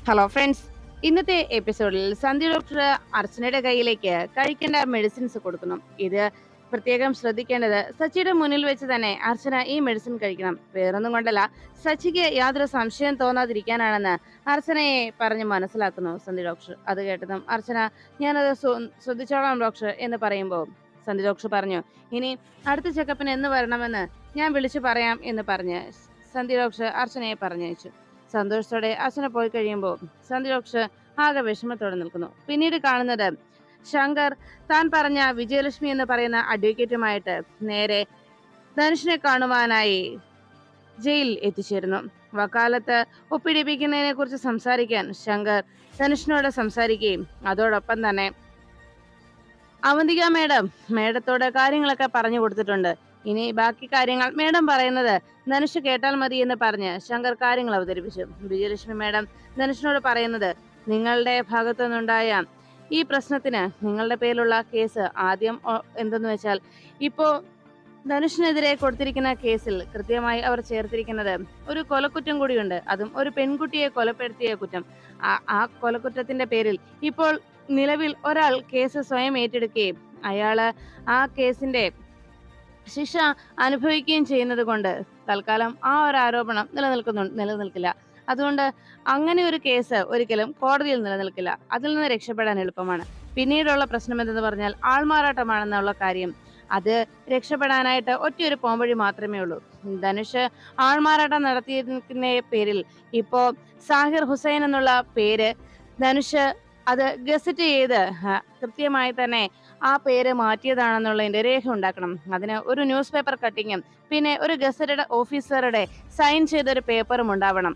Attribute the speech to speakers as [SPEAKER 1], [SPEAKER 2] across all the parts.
[SPEAKER 1] Hello friends, ഇന്നത്തെ എപ്പിസോഡിൽ സന്ധ്യ doctor അർച്ചനയുടെ കയ്യിലേക്ക് കഴിക്കേണ്ട മെഡിസിൻസ് കൊടുക്കണം. ഇത് പ്രത്യേകം ശ്രദ്ധിക്കേണ്ടത്, സച്ചിയുടെ മുന്നിൽ വെച്ച് തന്നെ അർച്ചന ഈ മെഡിസിൻ കഴിക്കണം. വേറൊന്നും കൊണ്ടല്ല, സച്ചിക്ക് യാതൊരു സംശയം തോന്നാതിരിക്കാനാണെന്ന് അർച്ചനയെ പറഞ്ഞ് മനസ്സിലാക്കുന്നു സന്ധ്യ ഡോക്ടർ. അത് കേട്ടതും അർച്ചന ഞാനത് ശ്രദ്ധിച്ചോളാം ഡോക്ടർ എന്ന് പറയുമ്പോൾ സന്ധ്യ ഡോക്ടർ പറഞ്ഞു, ഇനി അടുത്ത ചെക്കപ്പിന് എന്ന് വരണമെന്ന് ഞാൻ വിളിച്ചു പറയാം എന്ന് പറഞ്ഞ് സന്ധ്യ ഡോക്ടർ അർച്ചനയെ പറഞ്ഞയച്ചു. സന്തോഷത്തോടെ അച്ഛനെ പോയി കഴിയുമ്പോൾ സന്ധ്യ ഡോക്ടർ ആകെ വിഷമത്തോടെ നിൽക്കുന്നു. പിന്നീട് കാണുന്നത് ശങ്കർ താൻ പറഞ്ഞ വിജയലക്ഷ്മി എന്ന് പറയുന്ന അഡ്വക്കേറ്റുമായിട്ട് നേരെ ധനുഷിനെ കാണുവാനായി ജയിലിൽ എത്തിച്ചേരുന്നു. വക്കാലത്ത് ഒപ്പിടിപ്പിക്കുന്നതിനെ കുറിച്ച് സംസാരിക്കാൻ ശങ്കർ ധനുഷിനോട് സംസാരിക്കുകയും അതോടൊപ്പം തന്നെ അവന്തിക മേഡത്തോട് കാര്യങ്ങളൊക്കെ പറഞ്ഞു കൊടുത്തിട്ടുണ്ട്. ഇനി ബാക്കി കാര്യങ്ങൾ മേഡം പറയുന്നത് ധനുഷ് കേട്ടാൽ മതി എന്ന് പറഞ്ഞ് ശങ്കർ കാര്യങ്ങൾ അവതരിപ്പിച്ചു. വിജയലക്ഷ്മി മേഡം ധനുഷിനോട് പറയുന്നത്, നിങ്ങളുടെ ഭാഗത്തു നിന്നുണ്ടായ ഈ പ്രശ്നത്തിന് നിങ്ങളുടെ പേരിലുള്ള കേസ് ആദ്യം എന്തെന്ന് വെച്ചാൽ, ഇപ്പോ ധനുഷിനെതിരെ കൊടുത്തിരിക്കുന്ന കേസിൽ കൃത്യമായി അവർ ചേർത്തിരിക്കുന്നത് ഒരു കൊലക്കുറ്റം കൂടിയുണ്ട്. അതും ഒരു പെൺകുട്ടിയെ കൊലപ്പെടുത്തിയ കുറ്റം. ആ കൊലക്കുറ്റത്തിന്റെ പേരിൽ ഇപ്പോൾ നിലവിൽ ഒരാൾ കേസ് സ്വയം ഏറ്റെടുക്കുകയും അയാള് ആ കേസിന്റെ ശിക്ഷ അനുഭവിക്കുകയും ചെയ്യുന്നത് കൊണ്ട് തൽക്കാലം ആ ഒരു ആരോപണം നിലനിൽക്കില്ല. അതുകൊണ്ട് അങ്ങനെ ഒരു കേസ് ഒരിക്കലും കോടതിയിൽ നിലനിൽക്കില്ല. അതിൽ നിന്ന് രക്ഷപ്പെടാൻ എളുപ്പമാണ്. പിന്നീടുള്ള പ്രശ്നം എന്തെന്ന് പറഞ്ഞാൽ ആൾമാറാട്ടമാണെന്നുള്ള കാര്യം. അത് രക്ഷപ്പെടാനായിട്ട് ഒറ്റയൊരു പോംവഴി മാത്രമേ ഉള്ളൂ. ധനുഷ് ആൾമാറാട്ടം നടത്തിയിരിക്കുന്ന പേരിൽ ഇപ്പോ സാഹിർ ഹുസൈൻ എന്നുള്ള പേര് ധനുഷ് അത് ഗസറ്റ് ചെയ്ത് കൃത്യമായി തന്നെ ആ പേര് മാറ്റിയതാണെന്നുള്ളതിന്റെ രേഖ ഉണ്ടാക്കണം. അതിന് ഒരു ന്യൂസ് പേപ്പർ കട്ടിങ്ങും പിന്നെ ഒരു ഗസറ്റഡ് ഓഫീസറുടെ സൈൻ ചെയ്തൊരു പേപ്പറും ഉണ്ടാവണം.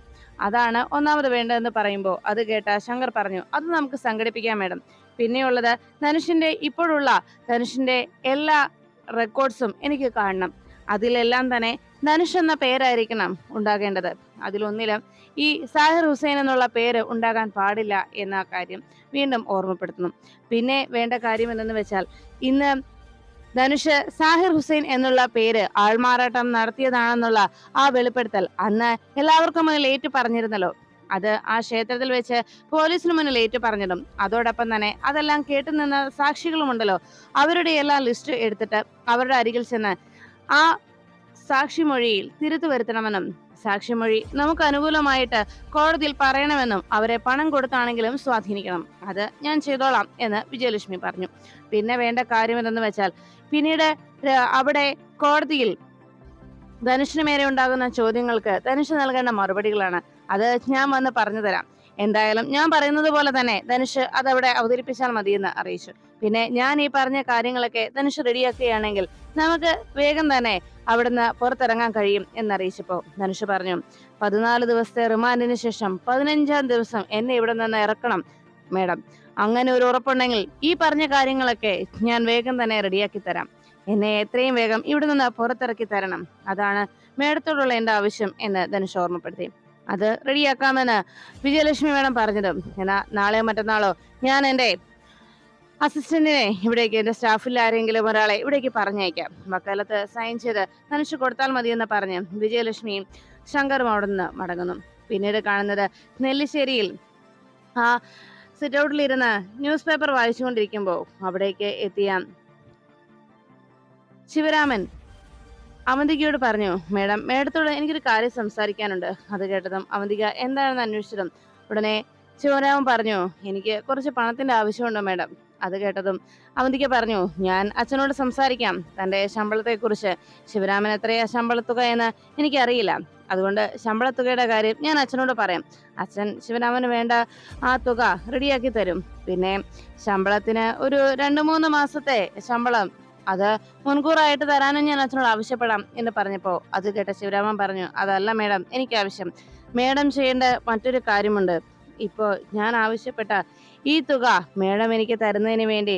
[SPEAKER 1] അതാണ് ഒന്നാമത് വേണ്ടതെന്ന് പറയുമ്പോൾ അത് കേട്ട ശങ്കർ പറഞ്ഞു, അത് നമുക്ക് സംഘടിപ്പിക്കാം മേഡം. പിന്നെയുള്ളത് ധനുഷിന്റെ എല്ലാ റെക്കോർഡ്സും എനിക്ക് കാണണം. അതിലെല്ലാം തന്നെ ധനുഷ് എന്ന പേരായിരിക്കണം ഉണ്ടാകേണ്ടത്. അതിലൊന്നിലും ഈ സാഹിർ ഹുസൈൻ എന്നുള്ള പേര് ഉണ്ടാകാൻ പാടില്ല എന്ന കാര്യം വീണ്ടും ഓർമ്മപ്പെടുത്തുന്നു. പിന്നെ വേണ്ട കാര്യം എന്തെന്ന് വെച്ചാൽ, ഇന്ന് ധനുഷ് സാഹിർ ഹുസൈൻ എന്നുള്ള പേര് ആൾമാറാട്ടം നടത്തിയതാണെന്നുള്ള ആ വെളിപ്പെടുത്തൽ അന്ന് എല്ലാവർക്കും മുന്നിൽ ഏറ്റു പറഞ്ഞിരുന്നല്ലോ. അത് ആ ക്ഷേത്രത്തിൽ വെച്ച് പോലീസിന് മുന്നിൽ ഏറ്റു പറഞ്ഞതും അതോടൊപ്പം തന്നെ അതെല്ലാം കേട്ടുനിന്ന സാക്ഷികളുമുണ്ടല്ലോ, അവരുടെ എല്ലാം ലിസ്റ്റ് എടുത്തിട്ട് അവരുടെ അരികിൽ ചെന്ന് ആ സാക്ഷിമൊഴിയിൽ തിരുത്തു വരുത്തണമെന്നും സാക്ഷിമൊഴി നമുക്ക് അനുകൂലമായിട്ട് കോടതിയിൽ പറയണമെന്നും അവരെ പണം കൊടുത്താണെങ്കിലും സ്വാധീനിക്കണം. അത് ഞാൻ ചെയ്തോളാം എന്ന് വിജയലക്ഷ്മി പറഞ്ഞു. പിന്നെ വേണ്ട കാര്യം എന്തെന്ന് വെച്ചാൽ, പിന്നീട് അവിടെ കോടതിയിൽ ധനുഷിന് മേലെ ഉണ്ടാകുന്ന ചോദ്യങ്ങൾക്ക് ധനുഷ് നൽകേണ്ട മറുപടികളാണ്. അത് ഞാൻ വന്ന് പറഞ്ഞു തരാം. എന്തായാലും ഞാൻ പറയുന്നത് പോലെ തന്നെ ധനുഷ് അതവിടെ അവതരിപ്പിച്ചാൽ മതിയെന്ന് അറിയിച്ചു. പിന്നെ ഞാൻ ഈ പറഞ്ഞ കാര്യങ്ങളൊക്കെ ധനുഷ് റെഡിയാക്കുകയാണെങ്കിൽ നമുക്ക് വേഗം തന്നെ അവിടുന്ന് പുറത്തിറങ്ങാൻ കഴിയും എന്നറിയിച്ചപ്പോ ധനുഷ് പറഞ്ഞു, 14 ദിവസത്തെ റിമാൻഡിന് ശേഷം 15-ാം ദിവസം എന്നെ ഇവിടെ നിന്ന് ഇറക്കണം മേഡം. അങ്ങനെ ഒരു ഉറപ്പുണ്ടെങ്കിൽ ഈ പറഞ്ഞ കാര്യങ്ങളൊക്കെ ഞാൻ വേഗം തന്നെ റെഡിയാക്കി തരാം. എന്നെ എത്രയും വേഗം ഇവിടെ നിന്ന് പുറത്തിറക്കി തരണം. അതാണ് മേഡത്തോടുള്ള എന്റെ ആവശ്യം എന്ന് ധനുഷ് ഓർമ്മപ്പെടുത്തി. അത് റെഡിയാക്കാമെന്ന് വിജയലക്ഷ്മി മേഡം പറഞ്ഞതും, എന്നാ നാളെയോ മറ്റന്നാളോ ഞാൻ എന്റെ അസിസ്റ്റന്റിനെ ഇവിടേക്ക്, എന്റെ സ്റ്റാഫിൽ ആരെങ്കിലും ഒരാളെ ഇവിടേക്ക് പറഞ്ഞയക്കാം. വക്കാലത്ത് സൈൻ ചെയ്ത് ധനുഷ് കൊടുത്താൽ മതിയെന്ന് പറഞ്ഞ് വിജയലക്ഷ്മിയും ശങ്കറും അവിടെ നിന്ന് മടങ്ങുന്നു. പിന്നീട് കാണുന്നത് നെല്ലിശ്ശേരിയിൽ ആ സിറ്റ് ഔട്ടിലിരുന്ന് ന്യൂസ് പേപ്പർ വായിച്ചുകൊണ്ടിരിക്കുമ്പോൾ അവിടേക്ക് എത്തിയ ശിവരാമൻ അവന്തികയോട് പറഞ്ഞു, മേഡത്തോട് എനിക്കൊരു കാര്യം സംസാരിക്കാനുണ്ട്. അത് കേട്ടതും അവന്തിക എന്താണെന്ന് അന്വേഷിച്ചതും ഉടനെ ശിവരാമൻ പറഞ്ഞു, എനിക്ക് കുറച്ച് പണത്തിന്റെ ആവശ്യമുണ്ടോ മേഡം. അത് കേട്ടതും അവന്തിക പറഞ്ഞു, ഞാൻ അച്ഛനോട് സംസാരിക്കാം തന്റെ ശമ്പളത്തെ കുറിച്ച്. ശിവരാമൻ എത്രയാ ശമ്പളത്തുക എന്ന് എനിക്കറിയില്ല. അതുകൊണ്ട് ശമ്പളത്തുകയുടെ കാര്യം ഞാൻ അച്ഛനോട് പറയാം. അച്ഛൻ ശിവരാമന് വേണ്ട ആ തുക റെഡിയാക്കി തരും. പിന്നെ ശമ്പളത്തിന് ഒരു 2-3 മാസത്തെ ശമ്പളം അത് മുൻകൂറായിട്ട് തരാനും ഞാൻ അച്ഛനോട് ആവശ്യപ്പെടാം എന്ന് പറഞ്ഞപ്പോ അത് കേട്ട ശിവരാമൻ പറഞ്ഞു, അതല്ല മേഡം എനിക്ക് ആവശ്യം. മേഡം ചെയ്യേണ്ട മറ്റൊരു കാര്യമുണ്ട്. ഇപ്പോ ഞാൻ ആവശ്യപ്പെട്ട ഈ തുക മേഡം എനിക്ക് തരുന്നതിന് വേണ്ടി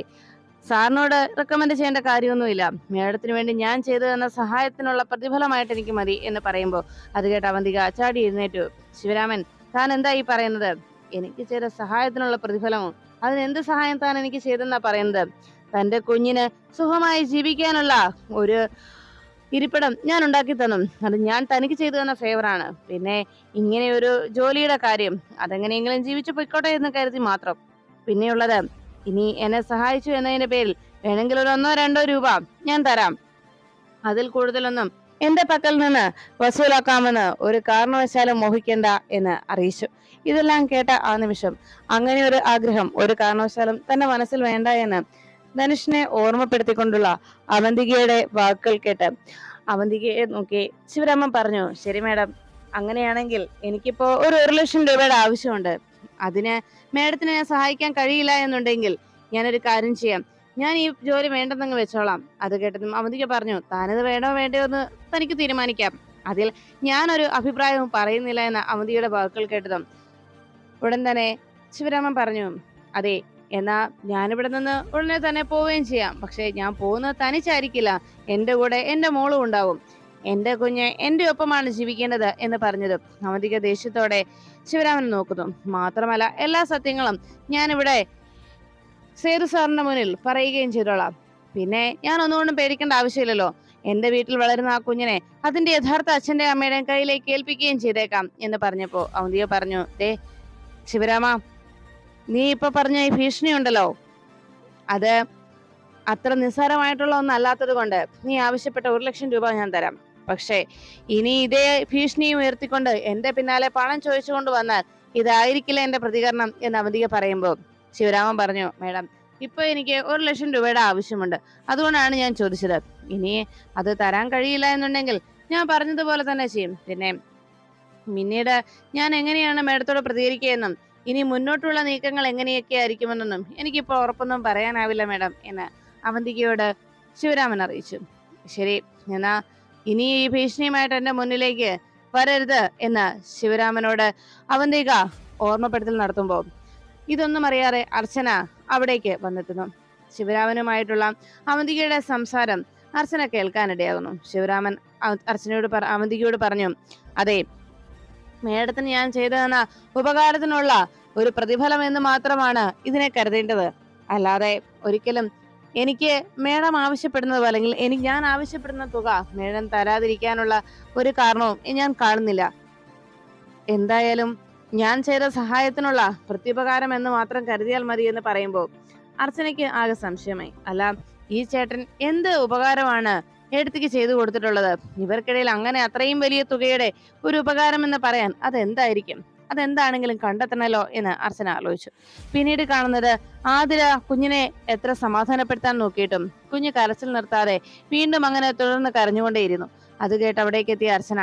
[SPEAKER 1] സാറിനോട് റെക്കമെൻഡ് ചെയ്യേണ്ട കാര്യമൊന്നുമില്ല. മേഡത്തിന് വേണ്ടി ഞാൻ ചെയ്തു തന്ന സഹായത്തിനുള്ള പ്രതിഫലമായിട്ട് എനിക്ക് മതി എന്ന് പറയുമ്പോൾ അത് കേട്ട അവന്തിക ചാടി എഴുന്നേറ്റു. ശിവരാമൻ, താൻ എന്താ ഈ പറയുന്നത്? എനിക്ക് ചെയ്ത സഹായത്തിനുള്ള പ്രതിഫലമോ? അതിനെന്ത് സഹായം താൻ എനിക്ക് ചെയ്തെന്നാ പറയുന്നത്? തന്റെ കുഞ്ഞിന് സുഖമായി ജീവിക്കാനുള്ള ഒരു ഇരിപ്പിടം ഞാൻ ഉണ്ടാക്കി തന്നു. അത് ഞാൻ തനിക്ക് ചെയ്തു തന്ന ഫേവറാണ്. പിന്നെ ഇങ്ങനെ ഒരു ജോലിയുടെ കാര്യം അതെങ്ങനെയെങ്കിലും ജീവിച്ചു പൊയ്ക്കോട്ടെ എന്ന് കരുതി മാത്രം. പിന്നെയുള്ളത്, ഇനി എന്നെ സഹായിച്ചു എന്നതിന്റെ പേരിൽ വേണമെങ്കിൽ ഒരു 1-2 രൂപ ഞാൻ തരാം. അതിൽ കൂടുതലൊന്നും എന്റെ പക്കൽ നിന്ന് വസൂലാക്കാമെന്ന് ഒരു കാരണവശാലും മോഹിക്കണ്ട എന്ന് അറിയിച്ചു. ഇതെല്ലാം കേട്ട ആ നിമിഷം അങ്ങനെ ഒരു ആഗ്രഹം ഒരു കാരണവശാലും തന്റെ മനസ്സിൽ വേണ്ട എന്ന് ധനുഷിനെ ഓർമ്മപ്പെടുത്തിക്കൊണ്ടുള്ള അവന്തികയുടെ വാക്കുകൾ കേട്ട് അവന്തികയെ നോക്കി ശിവരാമൻ പറഞ്ഞു, ശരി മേഡം, അങ്ങനെയാണെങ്കിൽ എനിക്കിപ്പോ ഒരു 1,00,000 രൂപയുടെ ആവശ്യമുണ്ട്. അതിന് മേഡത്തിന് ഞാൻ സഹായിക്കാൻ കഴിയില്ല എന്നുണ്ടെങ്കിൽ ഞാനൊരു കാര്യം ചെയ്യാം, ഞാൻ ഈ ജോലി വേണ്ടെന്നങ്ങ് വെച്ചോളാം. അത് കേട്ടതും അവന്തിക പറഞ്ഞു, താനത് വേണോ വേണ്ടയോ എന്ന് തനിക്ക് തീരുമാനിക്കാം, അതിൽ ഞാനൊരു അഭിപ്രായവും പറയുന്നില്ല എന്ന അവന്തികയുടെ വാക്കുകൾ കേട്ടതും ഉടൻ തന്നെ ശിവരാമൻ പറഞ്ഞു, അതെ, എന്നാ ഞാനിവിടെ നിന്ന് ഉടനെ തന്നെ പോവുകയും ചെയ്യാം. പക്ഷെ ഞാൻ പോകുന്നത് തനിച്ചായിരിക്കില്ല, എന്റെ കൂടെ എന്റെ മോളും ഉണ്ടാവും. എന്റെ കുഞ്ഞ് എന്റെ ഒപ്പമാണ് ജീവിക്കേണ്ടത് എന്ന് പറഞ്ഞതും അവന്തിക ദേഷ്യത്തോടെ ശിവരാമൻ നോക്കുന്നു. മാത്രമല്ല എല്ലാ സത്യങ്ങളും ഞാനിവിടെ സേതു സാറിന്റെ മുന്നിൽ പറയുകയും ചെയ്തോളാം. പിന്നെ ഞാൻ ഒന്നുകൊണ്ടും പേടിക്കേണ്ട ആവശ്യമില്ലല്ലോ. എന്റെ വീട്ടിൽ വളരുന്ന ആ കുഞ്ഞിനെ അതിന്റെ യഥാർത്ഥ അച്ഛന്റെ അമ്മയുടെയും കയ്യിലേക്ക് ഏൽപ്പിക്കുകയും ചെയ്തേക്കാം എന്ന് പറഞ്ഞപ്പോ അവന്തിക പറഞ്ഞു, ദേ ശിവരാമ, നീ ഇപ്പൊ പറഞ്ഞ ഈ ഭീഷണി ഉണ്ടല്ലോ, അത് അത്ര നിസ്സാരമായിട്ടുള്ള ഒന്നല്ലാത്തത് കൊണ്ട് നീ ആവശ്യപ്പെട്ട 1,00,000 രൂപ ഞാൻ തരാം. പക്ഷേ ഇനി ഇതേ ഭീഷണിയും ഉയർത്തിക്കൊണ്ട് എന്റെ പിന്നാലെ പണം ചോദിച്ചുകൊണ്ട് വന്നാൽ ഇതായിരിക്കില്ല എന്റെ പ്രതികരണം എന്ന് അവന്തിക പറയുമ്പോൾ ശിവരാമൻ പറഞ്ഞു, മേഡം, ഇപ്പൊ എനിക്ക് 1,00,000 രൂപയുടെ ആവശ്യമുണ്ട്, അതുകൊണ്ടാണ് ഞാൻ ചോദിച്ചത്. ഇനി അത് തരാൻ കഴിയില്ല എന്നുണ്ടെങ്കിൽ ഞാൻ പറഞ്ഞതുപോലെ തന്നെ ചെയ്യും. പിന്നീട് ഞാൻ എങ്ങനെയാണ് മേഡത്തോട് പ്രതികരിക്കുകയെന്നും ഇനി മുന്നോട്ടുള്ള നീക്കങ്ങൾ എങ്ങനെയൊക്കെ ആയിരിക്കുമെന്നൊന്നും എനിക്കിപ്പോൾ ഉറപ്പൊന്നും പറയാനാവില്ല മേഡം എന്ന് അവന്തികയോട് ശിവരാമൻ അറിയിച്ചു. ശരി, എന്നാ ഇനി ഈ ഭീഷണിയുമായിട്ട് എന്റെ മുന്നിലേക്ക് വരരുത് എന്ന് ശിവരാമനോട് അവന്തിക ഓർമ്മപ്പെടുത്തൽ നടത്തുമ്പോൾ ഇതൊന്നും അറിയാതെ അർച്ചന അവിടേക്ക് വന്നെത്തുന്നു. ശിവരാമനുമായിട്ടുള്ള അവന്തികയുടെ സംസാരം അർച്ചന കേൾക്കാനിടയാകുന്നു. ശിവരാമൻ അവന്തികയോട് പറഞ്ഞു, അതെ, മേഡത്തിന് ഞാൻ ചെയ്തു തന്ന ഉപകാരത്തിനുള്ള ഒരു പ്രതിഫലം എന്ന് മാത്രമാണ് ഇതിനെ കരുതേണ്ടത്. അല്ലാതെ ഒരിക്കലും എനിക്ക് മേഡം ആവശ്യപ്പെടുന്നത് അല്ലെങ്കിൽ ഞാൻ ആവശ്യപ്പെടുന്ന തുക മേഡം തരാതിരിക്കാനുള്ള ഒരു കാരണവും ഞാൻ കാണുന്നില്ല. എന്തായാലും ഞാൻ ചെയ്ത സഹായത്തിനുള്ള പ്രത്യുപകാരം എന്ന് മാത്രം കരുതിയാൽ മതി എന്ന് പറയുമ്പോൾ അർച്ചനയ്ക്ക് ആകെ സംശയമായി. അല്ല, ഈ ചേട്ടൻ എന്ത് ഉപകാരമാണ് ഏടത്തിക്ക് ചെയ്തു കൊടുത്തിട്ടുള്ളത്? ഇവർക്കിടയിൽ അങ്ങനെ അത്രയും വലിയ തുകയുടെ ഒരു ഉപകാരം എന്ന് പറയാൻ അതെന്തായിരിക്കും? അതെന്താണെങ്കിലും കണ്ടെത്തണല്ലോ എന്ന് അർച്ചന ആലോചിച്ചു. പിന്നീട് കാണുന്നത് ആതിര കുഞ്ഞിനെ എത്ര സമാധാനപ്പെടുത്താൻ നോക്കിയിട്ടും കുഞ്ഞ് കരച്ചിൽ നിർത്താതെ വീണ്ടും അങ്ങനെ തുടർന്ന് കരഞ്ഞുകൊണ്ടേയിരുന്നു. അത് കേട്ട് അവിടേക്ക് എത്തിയ അർച്ചന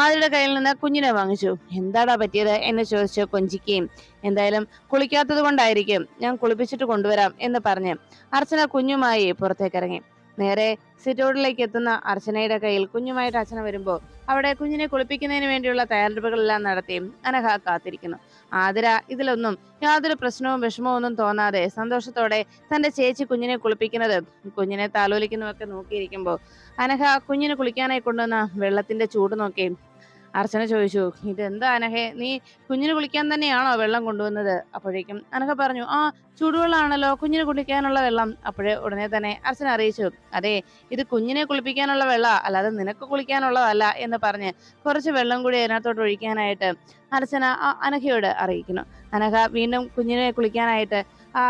[SPEAKER 1] ആതിരയുടെ കയ്യിൽ നിന്ന് കുഞ്ഞിനെ വാങ്ങിച്ചു. എന്താടാ പറ്റിയത് എന്ന് ചോദിച്ചു കൊഞ്ചിക്കുകയും, എന്തായാലും കുളിക്കാത്തത് കൊണ്ടായിരിക്കും, ഞാൻ കുളിപ്പിച്ചിട്ട് കൊണ്ടുവരാം എന്ന് പറഞ്ഞ് അർച്ചന കുഞ്ഞുമായി പുറത്തേക്കിറങ്ങി. നേരെ സിറ്റൗട്ടിലേക്ക് എത്തുന്ന അർച്ചനയുടെ കയ്യിൽ കുഞ്ഞുമായിട്ട് അർച്ചന വരുമ്പോൾ അവിടെ കുഞ്ഞിനെ കുളിപ്പിക്കുന്നതിന് വേണ്ടിയുള്ള തയ്യാറെടുപ്പുകളെല്ലാം നടത്തി അനഘ കാത്തിരിക്കുന്നു. ആതിര ഇതിലൊന്നും യാതൊരു പ്രശ്നവും വിഷമവും ഒന്നും തോന്നാതെ സന്തോഷത്തോടെ തന്റെ ചേച്ചി കുഞ്ഞിനെ കുളിപ്പിക്കുന്നത്, കുഞ്ഞിനെ താലോലിക്കുന്നതൊക്കെ നോക്കിയിരിക്കുമ്പോൾ അനഘ കുഞ്ഞിനെ കുളിക്കാനായി കൊണ്ടുവന്ന വെള്ളത്തിന്റെ ചൂട് നോക്കി അർച്ചന ചോദിച്ചു, ഇതെന്താ അനഘേ, നീ കുഞ്ഞിന് കുളിക്കാൻ തന്നെയാണോ വെള്ളം കൊണ്ടുവന്നത്? അപ്പോഴേക്കും അനഘ പറഞ്ഞു, ആ, ചൂടുവെള്ളമാണല്ലോ കുഞ്ഞിന് കുളിക്കാനുള്ള വെള്ളം. ഉടനെ തന്നെ അർച്ചന അറിയിച്ചു, അതെ, ഇത് കുഞ്ഞിനെ കുളിപ്പിക്കാനുള്ള വെള്ളം, അല്ലാതെ നിനക്ക് കുളിക്കാനുള്ളതല്ല എന്ന് പറഞ്ഞ് കുറച്ച് വെള്ളം കൂടി അതിനകത്തോട്ട് ഒഴിക്കാനായിട്ട് അർച്ചന അനഘയോട് അറിയിക്കുന്നു. അനഘ വീണ്ടും കുഞ്ഞിനെ കുളിക്കാനായിട്ട് ആ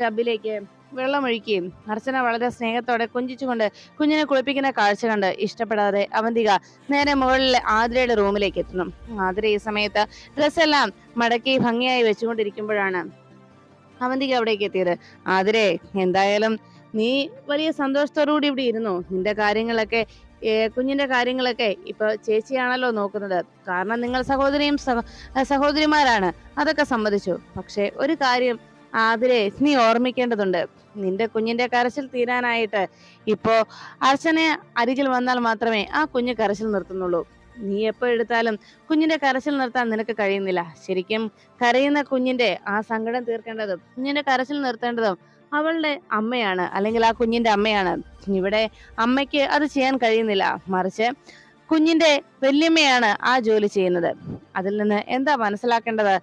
[SPEAKER 1] ടബിലേക്ക് വെള്ളമൊഴിക്കുകയും അർച്ചന വളരെ സ്നേഹത്തോടെ കൊഞ്ചിച്ചുകൊണ്ട് കുഞ്ഞിനെ കുളിപ്പിക്കുന്ന കാഴ്ച കണ്ട് ഇഷ്ടപ്പെടാതെ അവന്തിക നേരെ മുകളിലെ ആതിരയുടെ റൂമിലേക്ക് എത്തുന്നു. ആതിര ഈ സമയത്ത് ഡ്രസ്സെല്ലാം മടക്കി ഭംഗിയായി വെച്ചുകൊണ്ടിരിക്കുമ്പോഴാണ് അവന്തിക അവിടേക്ക് എത്തിയത്. ആതിരേ, എന്തായാലും നീ വലിയ സന്തോഷത്തോടുകൂടി ഇവിടെ ഇരുന്നു. നിന്റെ കാര്യങ്ങളൊക്കെ കുഞ്ഞിന്റെ കാര്യങ്ങളൊക്കെ ഇപ്പൊ ചേച്ചിയാണല്ലോ നോക്കുന്നത്. കാരണം നിങ്ങൾ സഹോദരിമാരാണ്, അതൊക്കെ സമ്മതിച്ചു. പക്ഷെ ഒരു കാര്യം ആതിരെ, നീ ഓർമ്മിക്കേണ്ടതുണ്ട്, നിന്റെ കുഞ്ഞിന്റെ കരച്ചിൽ തീരാനായിട്ട് ഇപ്പോ അർച്ചന അരികിൽ വന്നാൽ മാത്രമേ ആ കുഞ്ഞ് കരച്ചിൽ നിർത്തുന്നുള്ളൂ. നീ എപ്പോ എടുത്താലും കുഞ്ഞിന്റെ കരച്ചിൽ നിർത്താൻ നിനക്ക് കഴിയുന്നില്ല. ശരിക്കും കരയുന്ന കുഞ്ഞിന്റെ ആ സങ്കടം തീർക്കേണ്ടതും കുഞ്ഞിന്റെ കരച്ചിൽ നിർത്തേണ്ടതും അവളുടെ അമ്മയാണ്, അല്ലെങ്കിൽ ആ കുഞ്ഞിന്റെ അമ്മയാണ്. ഇവിടെ അമ്മയ്ക്ക് അത് ചെയ്യാൻ കഴിയുന്നില്ല, മറിച്ച് കുഞ്ഞിന്റെ വല്യമ്മയാണ് ആ ജോലി ചെയ്യുന്നത്. അതിൽ നിന്ന് എന്താ മനസ്സിലാക്കേണ്ടത്?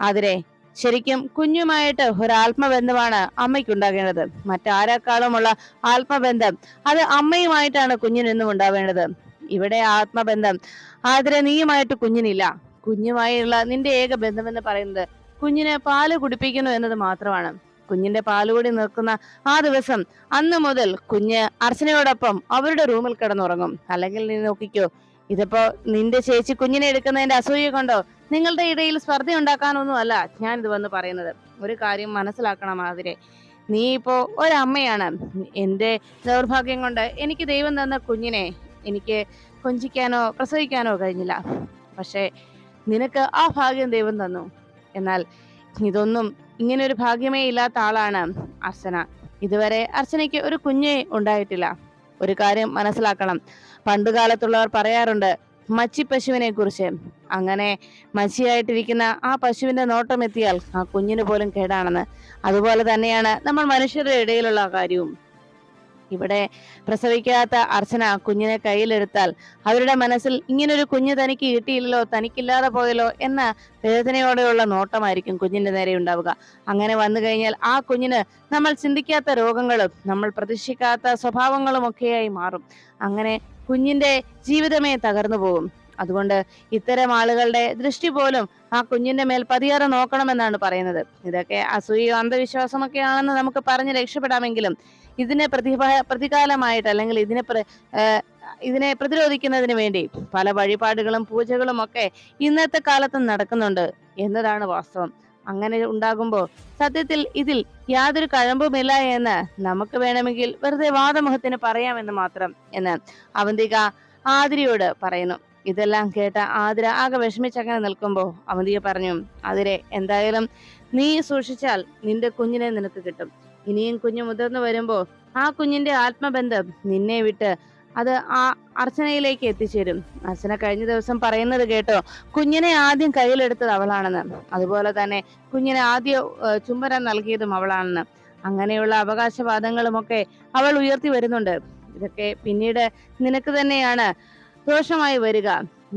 [SPEAKER 1] അതിരെ, ശരിക്കും കുഞ്ഞുമായിട്ട് ഒരു ആത്മബന്ധമാണ് അമ്മയ്ക്കുണ്ടാകേണ്ടത്. മറ്റാരെക്കാളുമുള്ള ആത്മബന്ധം അത് അമ്മയുമായിട്ടാണ് കുഞ്ഞിനെന്നും ഉണ്ടാവേണ്ടത്. ഇവിടെ ആത്മബന്ധം നീയുമായിട്ട് കുഞ്ഞിനില്ല. കുഞ്ഞുമായുള്ള നിന്റെ ഏക ബന്ധമെന്ന് പറയുന്നത് കുഞ്ഞിനെ പാല് കുടിപ്പിക്കുന്നു എന്നത് മാത്രമാണ്. കുഞ്ഞിന്റെ പാലുകൂടി നിൽക്കുന്ന ആ ദിവസം അന്ന് മുതൽ കുഞ്ഞ് അർച്ചനയോടൊപ്പം അവരുടെ റൂമിൽ കിടന്നുറങ്ങും. അല്ലെങ്കിൽ നീ നോക്കിക്കോ, ഇതിപ്പോ നിന്റെ ചേച്ചി കുഞ്ഞിനെ എടുക്കുന്നതിന്റെ അസൂയ കൊണ്ടോ നിങ്ങളുടെ ഇടയിൽ സ്പർദ്ധ ഉണ്ടാക്കാനൊന്നും അല്ല ഞാൻ ഇത് വന്ന് പറയുന്നത്. ഒരു കാര്യം മനസ്സിലാക്കണം ആതിരെ, നീ ഇപ്പോ ഒരമ്മയാണ്. എന്റെ ദൗർഭാഗ്യം കൊണ്ട് എനിക്ക് ദൈവം തന്ന കുഞ്ഞിനെ എനിക്ക് കൊഞ്ചിക്കാനോ പ്രസവിക്കാനോ കഴിഞ്ഞില്ല. പക്ഷെ നിനക്ക് ആ ഭാഗ്യം ദൈവം തന്നു. എന്നാൽ ഇതൊന്നും ഇങ്ങനെ ഒരു ഭാഗ്യമേ ഇല്ലാത്ത ആളാണ് അർച്ചന. ഇതുവരെ അർച്ചനയ്ക്ക് ഒരു കുഞ്ഞേ ഉണ്ടായിട്ടില്ല. ഒരു കാര്യം മനസ്സിലാക്കണം, പണ്ടുകാലത്തുള്ളവർ പറയാറുണ്ട് മച്ചി പശുവിനെ കുറിച്ച്. അങ്ങനെ മച്ചിയായിട്ടിരിക്കുന്ന ആ പശുവിന്റെ നോട്ടം എത്തിയാൽ ആ കുഞ്ഞിന് പോലും കേടാണെന്ന്. അതുപോലെ തന്നെയാണ് നമ്മൾ മനുഷ്യരുടെ ഇടയിലുള്ള കാര്യവും. ഇവിടെ പ്രസവിക്കാത്ത അർച്ചന കുഞ്ഞിനെ കയ്യിലെടുത്താൽ അവരുടെ മനസ്സിൽ ഇങ്ങനൊരു കുഞ്ഞ് തനിക്ക് കിട്ടിയില്ലല്ലോ, തനിക്കില്ലാതെ പോയല്ലോ എന്ന വേദനയോടെയുള്ള നോട്ടമായിരിക്കും കുഞ്ഞിന്റെ നേരെ ഉണ്ടാവുക. അങ്ങനെ വന്നു കഴിഞ്ഞാൽ ആ കുഞ്ഞിന് നമ്മൾ ചിന്തിക്കാത്ത രോഗങ്ങളും നമ്മൾ പ്രതീക്ഷിക്കാത്ത സ്വഭാവങ്ങളും ഒക്കെയായി മാറും. അങ്ങനെ കുഞ്ഞിന്റെ ജീവിതമേ തകർന്നു പോകും. അതുകൊണ്ട് ഇത്തരം ആളുകളുടെ ദൃഷ്ടി പോലും ആ കുഞ്ഞിന്റെ മേൽ പതിയാറെ നോക്കണമെന്നാണ് പറയുന്നത്. ഇതൊക്കെ അസൂയോ അന്ധവിശ്വാസമൊക്കെയാണെന്ന് നമുക്ക് പറഞ്ഞ് രക്ഷപ്പെടാമെങ്കിലും ഇതിനെ പ്രതികാലമായിട്ട് അല്ലെങ്കിൽ ഇതിനെ പ്രതിരോധിക്കുന്നതിന് വേണ്ടി പല വഴിപാടുകളും പൂജകളും ഒക്കെ ഇന്നത്തെ കാലത്ത് നടക്കുന്നുണ്ട് എന്നതാണ് വാസ്തവം. അങ്ങനെ ഉണ്ടാകുമ്പോൾ സത്യത്തിൽ ഇതിൽ യാതൊരു കഴമ്പുമില്ല എന്ന് നമുക്ക് വേണമെങ്കിൽ വെറുതെ വാദമുഖത്തിന് പറയാമെന്ന് മാത്രം എന്ന് അവന്തിക ആതിരയോട് പറയുന്നു. ഇതെല്ലാം കേട്ട ആതിര ആകെ വിഷമിച്ചങ്ങനെ നിൽക്കുമ്പോ അവന്തിക പറഞ്ഞു, ആതിരെ, എന്തായാലും നീ സൂക്ഷിച്ചാൽ നിന്റെ കുഞ്ഞിനെ നിനക്ക് കിട്ടും. ഇനിയും കുഞ്ഞു മുതിർന്നു വരുമ്പോ ആ കുഞ്ഞിന്റെ ആത്മബന്ധം നിന്നെ വിട്ട് അത് ആ അർച്ചനയിലേക്ക് എത്തിച്ചേരും. അർച്ചന കഴിഞ്ഞ ദിവസം പറയുന്നത് കേട്ടോ, കുഞ്ഞിനെ ആദ്യം കയ്യിലെടുത്തത് അവളാണെന്ന്. അതുപോലെ തന്നെ കുഞ്ഞിനെ ആദ്യം ചുംബനം നൽകിയതും അവളാണെന്ന്. അങ്ങനെയുള്ള അവകാശവാദങ്ങളുമൊക്കെ അവൾ ഉയർത്തി വരുന്നുണ്ട്. ഇതൊക്കെ പിന്നീട് നിനക്ക് തന്നെയാണ് ദോഷമായി വരിക.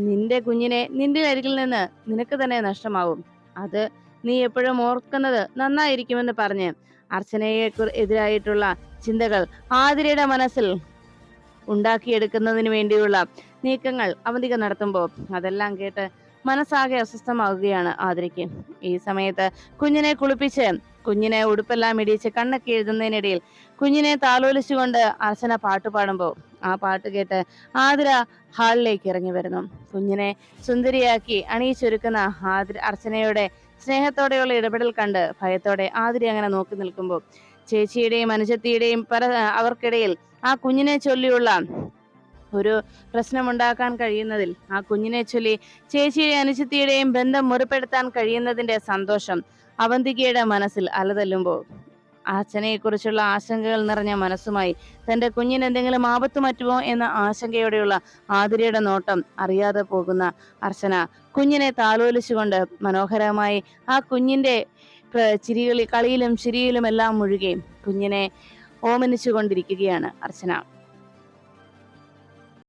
[SPEAKER 1] നിന്റെ കുഞ്ഞിനെ നിന്റെ അരികിൽ നിന്ന് നിനക്ക് തന്നെ നഷ്ടമാവും. അത് നീ എപ്പോഴും ഓർക്കുന്നത് നന്നായിരിക്കുമെന്ന് പറഞ്ഞ് അർച്ചനയെ എതിരായിട്ടുള്ള ചിന്തകൾ ആതിരയുടെ മനസ്സിൽ ഉണ്ടാക്കിയെടുക്കുന്നതിന് വേണ്ടിയുള്ള നീക്കങ്ങൾ അവന്തിക നടത്തുമ്പോൾ അതെല്ലാം കേട്ട് മനസ്സാകെ അസ്വസ്ഥമാവുകയാണ് ആതിരയ്ക്ക്. ഈ സമയത്ത് കുഞ്ഞിനെ കുളിപ്പിച്ച് കുഞ്ഞിനെ ഉടുപ്പെല്ലാം ഇടിച്ച് കണ്ണൊക്കെ എഴുതുന്നതിനിടയിൽ കുഞ്ഞിനെ താലോലിച്ചുകൊണ്ട് അർച്ചന പാട്ട് പാടുമ്പോൾ ആ പാട്ട് കേട്ട് ആതിര ഹാളിലേക്ക് ഇറങ്ങി വരുന്നു. കുഞ്ഞിനെ സുന്ദരിയാക്കി അണിയിച്ചൊരുക്കുന്ന അർച്ചനയുടെ സ്നേഹത്തോടെയുള്ള ഇടപെടൽ കണ്ട് ഭയത്തോടെ ആതിര അങ്ങനെ നോക്കി നിൽക്കുമ്പോൾ ചേച്ചിയുടെയും അനുജത്തിയുടെയും അവർക്കിടയിൽ ആ കുഞ്ഞിനെ ചൊല്ലിയുള്ള ഒരു പ്രശ്നമുണ്ടാക്കാൻ കഴിയുന്നതിൽ, ആ കുഞ്ഞിനെ ചൊല്ലി ചേച്ചിയുടെയും അനുജത്തിയുടെയും ബന്ധം മുറിപ്പെടുത്താൻ കഴിയുന്നതിന്റെ സന്തോഷം അവന്തികയുടെ മനസ്സിൽ അലതല്ലുമ്പോൾ അർച്ചനയെക്കുറിച്ചുള്ള ആശങ്കകൾ നിറഞ്ഞ മനസ്സുമായി തന്റെ കുഞ്ഞിന് എന്തെങ്കിലും ആപത്ത് പറ്റുമോ എന്ന ആശങ്കയോടെയുള്ള ആതിരയുടെ നോട്ടം അറിയാതെ പോകുന്ന അർച്ചന കുഞ്ഞിനെ താലോലിച്ചുകൊണ്ട് മനോഹരമായി ആ കുഞ്ഞിന്റെ കളിയിലും ചിരിയിലും എല്ലാം മുഴുകി കുഞ്ഞിനെ ഓമനിച്ചുകൊണ്ടിരിക്കുകയാണ് അർച്ചന.